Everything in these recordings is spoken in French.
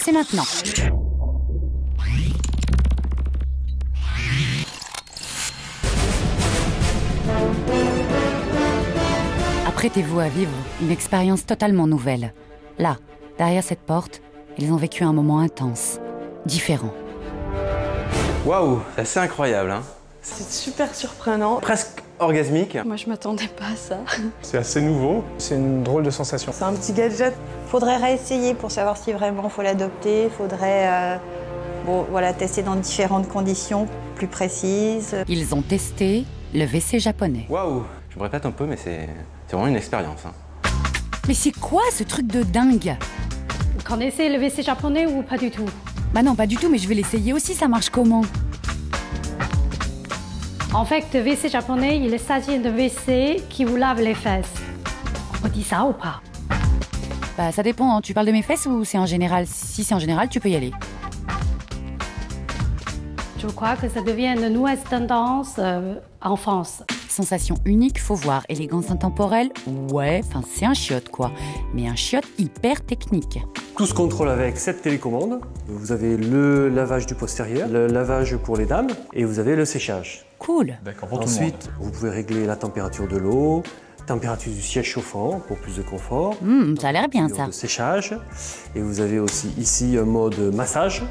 c'est maintenant. Apprêtez-vous à vivre une expérience totalement nouvelle. Là, derrière cette porte, ils ont vécu un moment intense, différent. Waouh, c'est assez incroyable, hein. C'est super surprenant. Presque orgasmique. Moi, je m'attendais pas à ça. C'est assez nouveau, c'est une drôle de sensation. C'est un petit gadget. Faudrait réessayer pour savoir si vraiment faut l'adopter. Faudrait tester dans différentes conditions plus précises. Ils ont testé le WC japonais. Waouh, je me répète un peu, mais c'est vraiment une expérience, hein. Mais c'est quoi ce truc de dingue? Vous connaissez le WC japonais ou pas du tout? Bah non, pas du tout, mais je vais l'essayer aussi, ça marche comment? En fait, le WC japonais, il s'agit de WC qui vous lave les fesses. On dit ça ou pas? Bah ça dépend, hein. Tu parles de mes fesses ou c'est en général? Si c'est en général, tu peux y aller. Je crois que ça devient une nouvelle tendance en France. Sensation unique, faut voir. Élégance intemporelle, ouais, enfin c'est un chiotte quoi. Mais un chiotte hyper technique. Tout se contrôle avec cette télécommande. Vous avez le lavage du postérieur, le lavage pour les dames et vous avez le séchage. Cool. D'accord, pour tout le monde. Ensuite, vous pouvez régler la température de l'eau, température du siège chauffant pour plus de confort. Ça a l'air bien ça. De séchage. Et vous avez aussi ici un mode massage.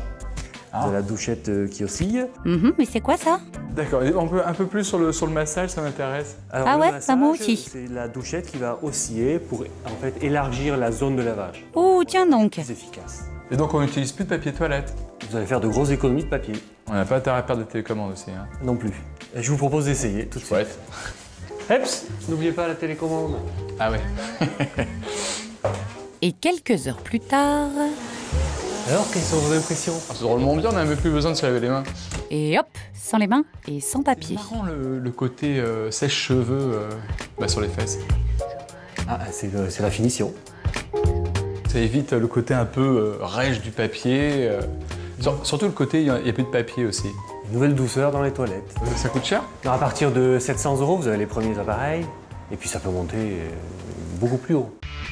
De la douchette qui oscille. Mais c'est quoi ça? D'accord, un peu plus sur le massage, ça m'intéresse. Alors, Ah le ouais, massage, moi aussi. C'est la douchette qui va osciller pour en fait élargir la zone de lavage. Oh, tiens donc. Plus efficace. Et donc on n'utilise plus de papier toilette. Vous allez faire de grosses économies de papier. On n'a pas intérêt à perdre de télécommande aussi, hein. Non plus. Et je vous propose d'essayer tout de suite. Chouette. Eps, n'oubliez pas la télécommande. Ah ouais. Et quelques heures plus tard... Alors, quelles sont vos impressions? C'est drôlement bien, on n'a même plus besoin de se laver les mains. Et hop, sans les mains et sans papier. C'est marrant le côté sèche-cheveux sur les fesses. Ah, c'est la finition. Ça évite le côté un peu rêche du papier. Surtout le côté, il n'y a plus de papier aussi. Une nouvelle douceur dans les toilettes. Ça coûte cher? Alors, à partir de 700 €, vous avez les premiers appareils. Et puis ça peut monter beaucoup plus haut.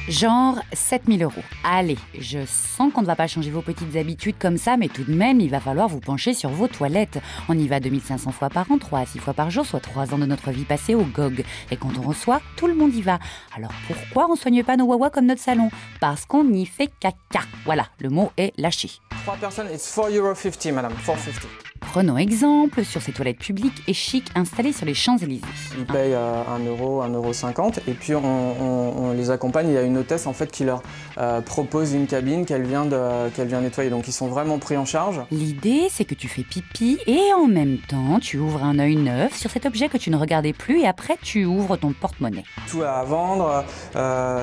Genre 7 000 €. Allez, je sens qu'on ne va pas changer vos petites habitudes comme ça, mais tout de même, il va falloir vous pencher sur vos toilettes. On y va 2500 fois par an, 3 à 6 fois par jour, soit 3 ans de notre vie passée au GOG. Et quand on reçoit, tout le monde y va. Alors pourquoi on ne soigne pas nos wawas comme notre salon? Parce qu'on y fait caca. Voilà, le mot est lâché. 3 personnes, it's 4,50 €, madame, 4,50 €. Prenons exemple sur ces toilettes publiques et chics installées sur les Champs-Élysées. Ils payent 1 €, 1,50 €, et puis on les accompagne. Il y a une hôtesse en fait qui leur propose une cabine qu'elle vient nettoyer. Donc ils sont vraiment pris en charge. L'idée, c'est que tu fais pipi et en même temps, tu ouvres un œil neuf sur cet objet que tu ne regardais plus et après, tu ouvres ton porte-monnaie. Tout à vendre,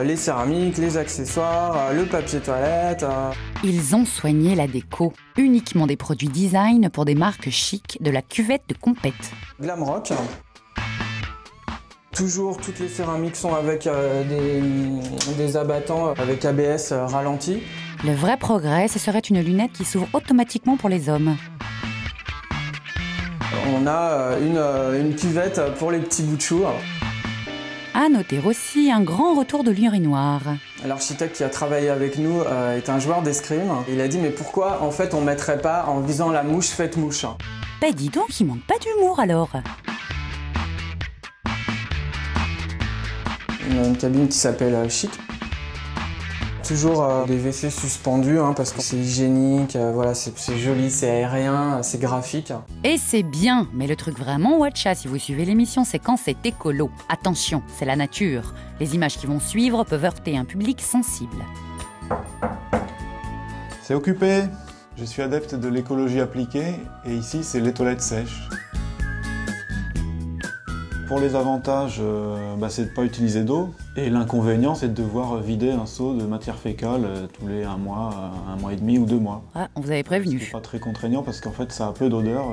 les céramiques, les accessoires, le papier toilette. Ils ont soigné la déco. Uniquement des produits design pour des marques chic, de la cuvette de compète. Glamrock. Toujours, toutes les céramiques sont avec des abattants avec ABS ralenti. Le vrai progrès, ce serait une lunette qui s'ouvre automatiquement pour les hommes. On a une cuvette pour les petits bouts de chou. À noter aussi un grand retour de l'urinoir. L'architecte qui a travaillé avec nous est un joueur d'escrime. Il a dit mais pourquoi en fait on mettrait pas en visant la mouche faite mouche? Bah dis donc, il manque pas d'humour alors. On a une cabine qui s'appelle Chic. Toujours des WC suspendus parce que c'est hygiénique, voilà, c'est joli, c'est aérien, c'est graphique. Et c'est bien, mais le truc vraiment watcha si vous suivez l'émission, c'est quand c'est écolo. Attention, c'est la nature. Les images qui vont suivre peuvent heurter un public sensible. C'est occupé. Je suis adepte de l'écologie appliquée et ici c'est les toilettes sèches. Pour les avantages, c'est de ne pas utiliser d'eau. Et l'inconvénient, c'est de devoir vider un seau de matière fécale tous les 1 mois et demi ou 2 mois. Ah, on vous avait prévenu. C'est pas très contraignant parce qu'en fait, ça a peu d'odeur,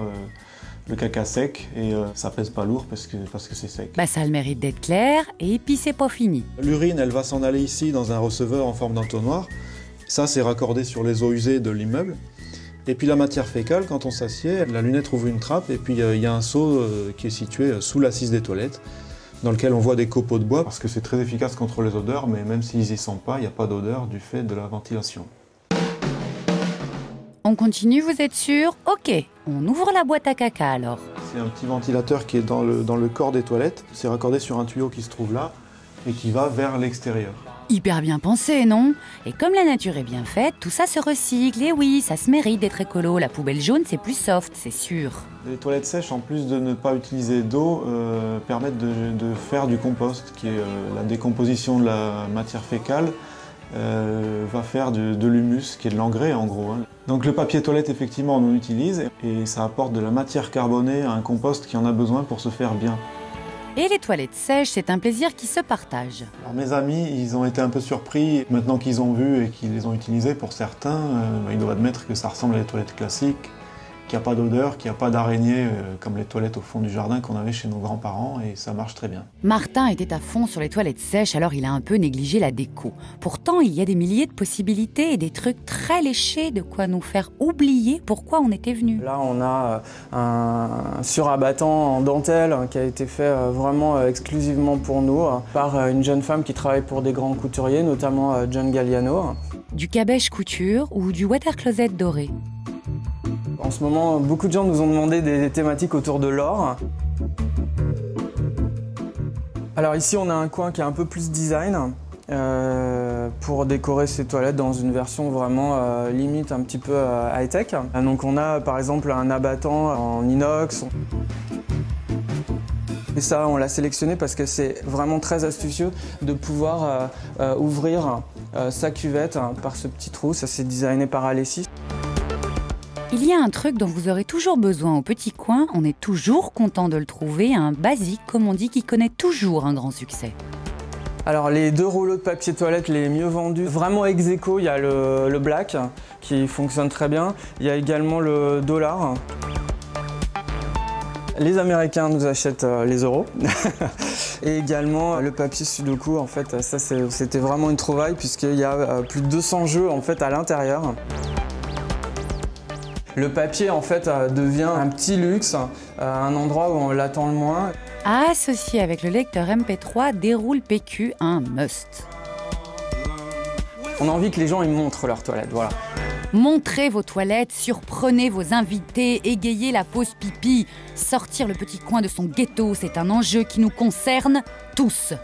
le caca sec, et ça pèse pas lourd parce que c'est sec. Bah ça a le mérite d'être clair, et puis c'est pas fini. L'urine, elle va s'en aller ici dans un receveur en forme d'entonnoir. Ça, c'est raccordé sur les eaux usées de l'immeuble. Et puis la matière fécale, quand on s'assied, la lunette ouvre une trappe et puis il y a un seau qui est situé sous l'assise des toilettes, dans lequel on voit des copeaux de bois, parce que c'est très efficace contre les odeurs, mais même s'ils y sont pas, il n'y a pas d'odeur du fait de la ventilation. On continue, vous êtes sûr? Ok, on ouvre la boîte à caca alors. C'est un petit ventilateur qui est dans le corps des toilettes. C'est raccordé sur un tuyau qui se trouve là et qui va vers l'extérieur. Hyper bien pensé, non? Et comme la nature est bien faite, tout ça se recycle. Et oui, ça se mérite d'être écolo. La poubelle jaune, c'est plus soft, c'est sûr. Les toilettes sèches, en plus de ne pas utiliser d'eau, permettent de faire du compost, qui est la décomposition de la matière fécale, va faire de l'humus, qui est de l'engrais en gros. Donc le papier toilette, effectivement, on en utilise et ça apporte de la matière carbonée à un compost qui en a besoin pour se faire bien. Et les toilettes sèches, c'est un plaisir qui se partage. Alors mes amis, ils ont été un peu surpris. Maintenant qu'ils ont vu et qu'ils les ont utilisés, pour certains, ils doivent admettre que ça ressemble à des toilettes classiques, qu'il n'y a pas d'odeur, qu'il n'y a pas d'araignées comme les toilettes au fond du jardin qu'on avait chez nos grands-parents, et ça marche très bien. Martin était à fond sur les toilettes sèches, alors il a un peu négligé la déco. Pourtant, il y a des milliers de possibilités et des trucs très léchés, de quoi nous faire oublier pourquoi on était venu. Là, on a un surabattant en dentelle qui a été fait vraiment exclusivement pour nous par une jeune femme qui travaille pour des grands couturiers, notamment John Galliano. Du cabèche couture ou du water closet doré. En ce moment, beaucoup de gens nous ont demandé des thématiques autour de l'or. Alors ici, on a un coin qui est un peu plus design pour décorer ces toilettes dans une version vraiment limite un petit peu high-tech. Donc on a par exemple un abattant en inox. Et ça, on l'a sélectionné parce que c'est vraiment très astucieux de pouvoir ouvrir sa cuvette par ce petit trou. Ça, c'est designé par Alessi. Il y a un truc dont vous aurez toujours besoin au petit coin, on est toujours content de le trouver, un basique comme on dit qui connaît toujours un grand succès. Alors les 2 rouleaux de papier toilette les mieux vendus, vraiment ex aequo, il y a le black qui fonctionne très bien, il y a également le dollar. Les Américains nous achètent les euros. Et également le papier Sudoku, en fait, ça c'était vraiment une trouvaille puisqu'il y a plus de 200 jeux en fait à l'intérieur. Le papier en fait devient un petit luxe, un endroit où on l'attend le moins. À associer avec le lecteur MP3 Déroule PQ, un must. On a envie que les gens ils montrent leurs toilettes, voilà. Montrez vos toilettes, surprenez vos invités, égayez la pause pipi. Sortir le petit coin de son ghetto, c'est un enjeu qui nous concerne tous.